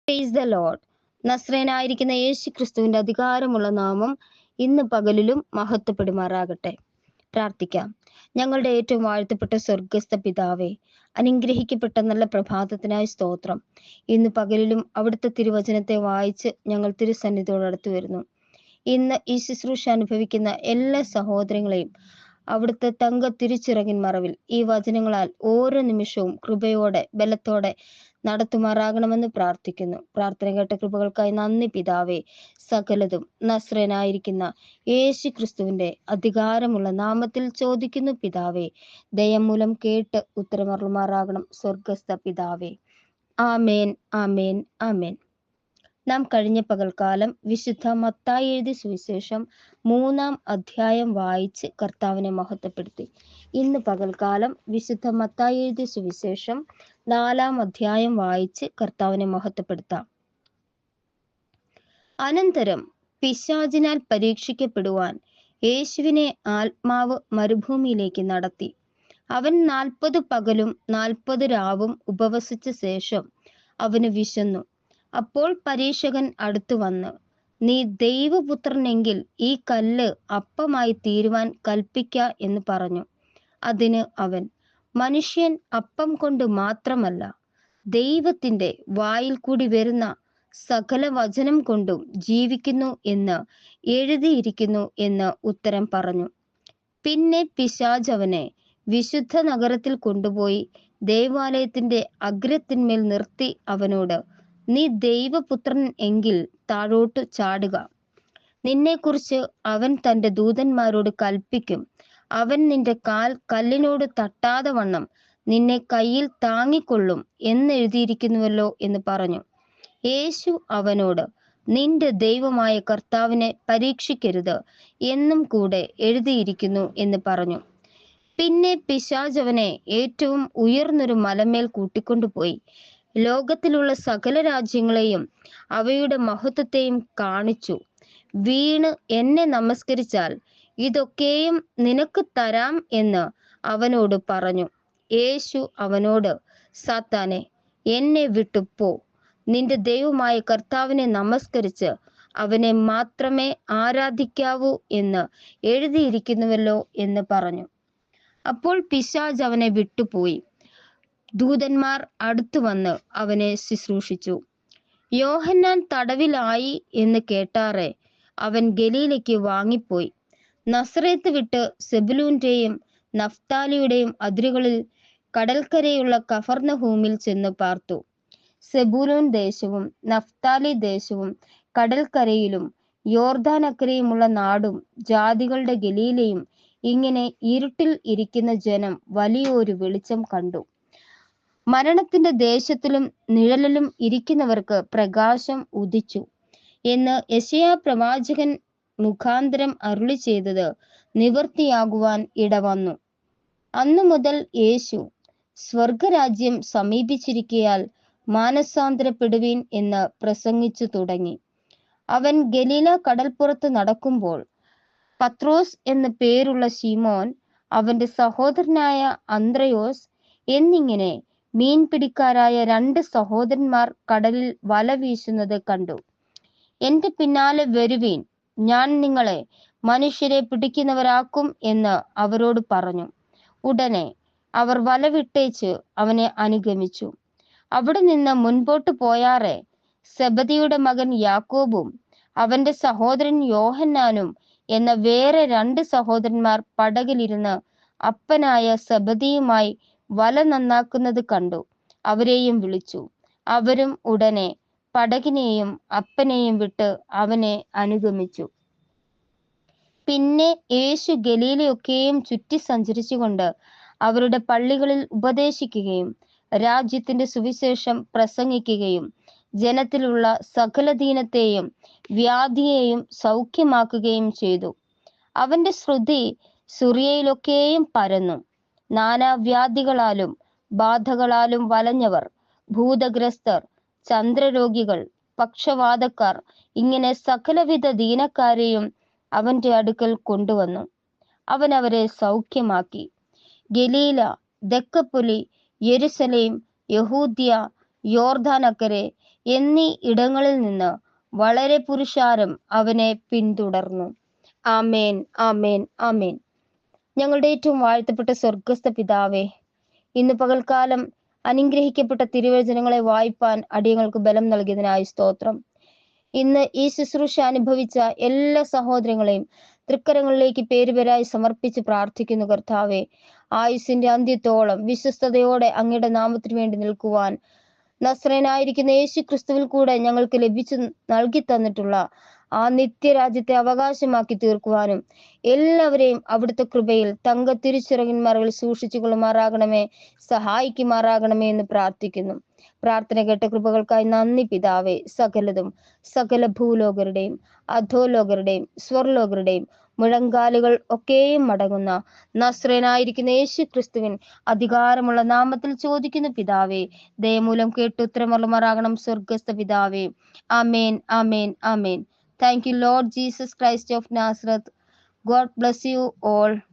Price the lord. നസ്രേനായിരിക്കുന്ന യേശു ക്രിസ്തുവിന്റെ അധികാരമുള്ള നാമം ഇന്ന് പകലിലും മഹത്വപ്പെടുമാറാകട്ടെ. പ്രാർത്ഥിക്കാം. ഞങ്ങളുടെ ഏറ്റവും വാഴ്ത്തപ്പെട്ട സ്വർഗസ്ഥ പിതാവേ, അനുഗ്രഹിക്കപ്പെട്ട നല്ല പ്രഭാതത്തിനായി സ്തോത്രം. ഇന്ന് പകലിലും അവിടുത്തെ തിരുവചനത്തെ വായിച്ച് ഞങ്ങൾ തിരുസന്നിധിയോട് അടുത്തു വരുന്നു. ഇന്ന് ഈ ശുശ്രൂഷ അനുഭവിക്കുന്ന എല്ലാ സഹോദരങ്ങളെയും അവിടുത്തെ തങ്ക തിരിച്ചിറങ്ങിൻ മറവിൽ ഈ വചനങ്ങളാൽ ഓരോ നിമിഷവും കൃപയോടെ ബലത്തോടെ നടത്തുമാറാകണമെന്ന് പ്രാർത്ഥിക്കുന്നു. പ്രാർത്ഥന കേട്ട കൃപകൾക്കായി നന്ദി പിതാവേ. സകലതും നസ്രനായിരിക്കുന്ന യേശു ക്രിസ്തുവിന്റെ അധികാരമുള്ള നാമത്തിൽ ചോദിക്കുന്നു പിതാവേ. ദയമൂലം കേട്ട് ഉത്തരമറുമാറാകണം സ്വർഗസ്ഥ പിതാവേ. ആമേൻ, ആമേൻ, ആമേൻ. നാം കഴിഞ്ഞ പകൽക്കാലം വിശുദ്ധ മത്തായി എഴുതിയ സുവിശേഷം 3-ാം അധ്യായം വായിച്ച് കർത്താവിനെ മഹത്വപ്പെടുത്തി. ഇന്ന് പകൽക്കാലം വിശുദ്ധ മത്തായി എഴുതിയ സുവിശേഷം 4-ാം അധ്യായം വായിച്ച് കർത്താവിനെ മഹത്വപ്പെടുത്താം. അനന്തരം പിശാചിനാൽ പരീക്ഷിക്കപ്പെടുവാൻ യേശുവിനെ ആത്മാവ് മരുഭൂമിയിലേക്ക് നടത്തി. അവൻ 40 പകലും 40 രാവും ഉപവസിച്ച ശേഷം അവന് വിശന്നു. അപ്പോൾ പരീക്ഷകൻ അടുത്തു വന്ന്, നീ ദൈവപുത്രനെങ്കിൽ ഈ കല്ല് അപ്പമായി തീരുവാൻ കൽപ്പിക്ക എന്ന് പറഞ്ഞു. അതിന് അവൻ, മനുഷ്യൻ അപ്പം കൊണ്ട് മാത്രമല്ല ദൈവത്തിന്റെ വായിൽ കൂടി വരുന്ന സകല വചനം കൊണ്ടും ജീവിക്കുന്നു എന്ന് എഴുതിയിരിക്കുന്നു എന്ന് ഉത്തരം പറഞ്ഞു. പിന്നെ പിശാച് അവനെ വിശുദ്ധ നഗരത്തിൽ കൊണ്ടുപോയി ദേവാലയത്തിന്റെ അഗ്രത്തിന്മേൽ നിർത്തി അവനോട്, നീ ദൈവപുത്രൻ എങ്കിൽ താഴോട്ട് ചാടുക. നിന്നെക്കുറിച്ച് അവൻ തന്റെ ദൂതന്മാരോട് കൽപ്പിക്കും. അവൻ നിന്റെ കാൽ കല്ലിനോട് തട്ടാതെ വണ്ണം നിന്നെ കയ്യിൽ താങ്ങിക്കൊള്ളും എന്നെഴുതിയിരിക്കുന്നുവല്ലോ എന്ന് പറഞ്ഞു. യേശു അവനോട്, നിന്റെ ദൈവമായ കർത്താവിനെ പരീക്ഷിക്കരുത് എന്നും കൂടെ എഴുതിയിരിക്കുന്നു എന്ന് പറഞ്ഞു. പിന്നെ പിശാച് അവനെ ഏറ്റവും ഉയർന്നൊരു മലമേൽ കൂട്ടിക്കൊണ്ടുപോയി ലോകത്തിലുള്ള സകല രാജ്യങ്ങളെയും അവയുടെ മഹത്വത്തെയും കാണിച്ചു. വീണ് എന്നെ നമസ്കരിച്ചാൽ ഇതൊക്കെയും നിനക്ക് തരാം എന്ന് അവനോട് പറഞ്ഞു. യേശു അവനോട്, സാത്താനെ, എന്നെ വിട്ടുപോ. നിന്റെ ദൈവമായ കർത്താവിനെ നമസ്കരിച്ച് അവനെ മാത്രമേ ആരാധിക്കാവൂ എന്ന് എഴുതിയിരിക്കുന്നുവല്ലോ എന്ന് പറഞ്ഞു. അപ്പോൾ പിശാച് അവനെ വിട്ടുപോയി. ദൂതന്മാർ അടുത്തു വന്ന് അവനെ ശുശ്രൂഷിച്ചു. യോഹന്നാൻ തടവിലായി എന്ന് കേട്ടാറെ അവൻ ഗലീലയ്ക്ക് വാങ്ങിപ്പോയി. നസറേത്ത് വിട്ട് സെബുലൂന്റെയും നഫ്താലിയുടെയും അതിരുകളിൽ കടൽക്കരയുള്ള കഫർന്നഹൂമിൽ ചെന്ന് പാർത്തു. സെബൂലൂൻ ദേശവും നഫ്താലി ദേശവും കടൽക്കരയിലും യോർദാനക്കരയുമുള്ള നാടും ജാതികളുടെ ഗലീലയും ഇങ്ങനെ ഇരുട്ടിൽ ഇരിക്കുന്ന ജനം വലിയൊരു വെളിച്ചം കണ്ടു. മരണത്തിന്റെ ദേശത്തിലും നിഴലിലും ഇരിക്കുന്നവർക്ക് പ്രകാശം ഉദിച്ചു എന്ന് യെശയ്യാ പ്രവാചകൻ മുഖാന്തരം അരുളി ചെയ്തത് നിവൃത്തിയാകുവാൻ ഇടവന്നു. അന്നു മുതൽ യേശു, സ്വർഗരാജ്യം സമീപിച്ചിരിക്കയാൽ മാനസാന്തരപ്പെടുവീൻ എന്ന് പ്രസംഗിച്ചു തുടങ്ങി. അവൻ ഗലീല കടൽപ്പുറത്ത് നടക്കുമ്പോൾ പത്രോസ് എന്നു പേരുള്ള ശിമോൻ, അവന്റെ സഹോദരനായ അന്ത്രയോസ് എന്നിങ്ങനെ മീൻപിടിക്കാരായ 2 സഹോദരന്മാർ കടലിൽ വല വീശുന്നത് കണ്ടു. എന്റെ പിന്നാലെ വരുവീൻ, ഞാൻ നിങ്ങളെ മനുഷ്യരെ പിടിക്കുന്നവരാക്കും എന്ന് അവരോട് പറഞ്ഞു. ഉടനെ അവർ വല വിട്ടേച്ച് അവനെ അനുഗമിച്ചു. അവിടെ നിന്ന് മുൻപോട്ട് പോയാറെ സെബദിയുടെ മകൻ യാക്കോബും അവന്റെ സഹോദരൻ യോഹന്നാനും എന്ന വേറെ 2 സഹോദരന്മാർ പടകിലിരുന്ന് അപ്പനായ സെബദിയുമായി വല നന്നാക്കുന്നത് കണ്ടു. അവരെയും വിളിച്ചു. അവരും ഉടനെ പടകിനെയും അപ്പനെയും വിട്ട് അവനെ അനുഗമിച്ചു. പിന്നെ യേശു ഗലീലയൊക്കെയും ചുറ്റി സഞ്ചരിച്ചുകൊണ്ട് അവരുടെ പള്ളികളിൽ ഉപദേശിക്കുകയും രാജ്യത്തിന്റെ സുവിശേഷം പ്രസംഗിക്കുകയും ജനത്തിലുള്ള സകല ദീനത്തെയും വ്യാധിയെയും സൗഖ്യമാക്കുകയും ചെയ്തു. അവന്റെ ശ്രുതി സുറിയയിലൊക്കെയും പരന്നു. നാനാവ്യാധികളാലും ബാധകളാലും വലഞ്ഞവർ, ഭൂതഗ്രസ്തർ, ചന്ദ്രരോഗികൾ, പക്ഷവാതക്കാർ ഇങ്ങനെ സകലവിധ ദീനക്കാരെയും അവന്റെ അടുക്കൽ കൊണ്ടുവന്നു. അവൻ അവരെ സൗഖ്യമാക്കി. ഗലീല, ദക്കപ്പൊലി, യെരുസലേം, യഹൂദ്യ, യോർദാനക്കരെ എന്നീ ഇടങ്ങളിൽ നിന്ന് വളരെ പുരുഷാരം അവനെ പിന്തുടർന്നു. ആമേൻ, ആമേൻ, ആമേൻ. ഞങ്ങളുടെ ഏറ്റവും വാഴ്ത്തപ്പെട്ട സ്വർഗസ്ഥ പിതാവേ, ഇന്ന് പകൽക്കാലം അനുഗ്രഹിക്കപ്പെട്ട തിരുവചനങ്ങളെ വായിപ്പാൻ അടിയങ്ങൾക്ക് ബലം നൽകിയതിനായി സ്തോത്രം. ഇന്ന് ഈ ശുശ്രൂഷ അനുഭവിച്ച എല്ലാ സഹോദരങ്ങളെയും തൃക്കരങ്ങളിലേക്ക് പേരുപേരായി സമർപ്പിച്ച് പ്രാർത്ഥിക്കുന്നു. കർത്താവെ, ആയുസിന്റെ അന്ത്യത്തോളം വിശ്വസ്തയോടെ അങ്ങയുടെ നാമത്തിന് വേണ്ടി നിൽക്കുവാൻ നസ്രയനായിരിക്കുന്ന യേശു ക്രിസ്തുവിൽ കൂടെ ഞങ്ങൾക്ക് ലഭിച്ചു നൽകി തന്നിട്ടുള്ള ആ നിത്യരാജ്യത്തെ അവകാശമാക്കി തീർക്കുവാനും എല്ലാവരെയും അവിടുത്തെ കൃപയിൽ തങ്ക തിരുച്ചിറകിൻ മറവിൽ സൂക്ഷിച്ചു കൊള്ളുമാറാകണമേ, സഹായിക്കുമാറാകണമേ എന്ന് പ്രാർത്ഥിക്കുന്നു. പ്രാർത്ഥന കേട്ട കൃപകൾക്കായി നന്ദി പിതാവേ. സകല ഭൂലോകരുടെയും അധോലോകരുടെയും സ്വർലോകരുടെയും മുഴങ്കാലുകൾ ഒക്കെയും മടങ്ങുന്ന നസ്രയനായിരിക്കുന്ന യേശു ക്രിസ്തുവിൻ അധികാരമുള്ള നാമത്തിൽ ചോദിക്കുന്നു പിതാവേ. ദയമൂലം കേട്ട് ഉത്തരമറുമാറാകണം സ്വർഗസ്ഥ പിതാവേ. ആമേൻ, ആമേൻ, ആമേൻ. Thank you, Lord Jesus Christ of Nazareth. God bless you all.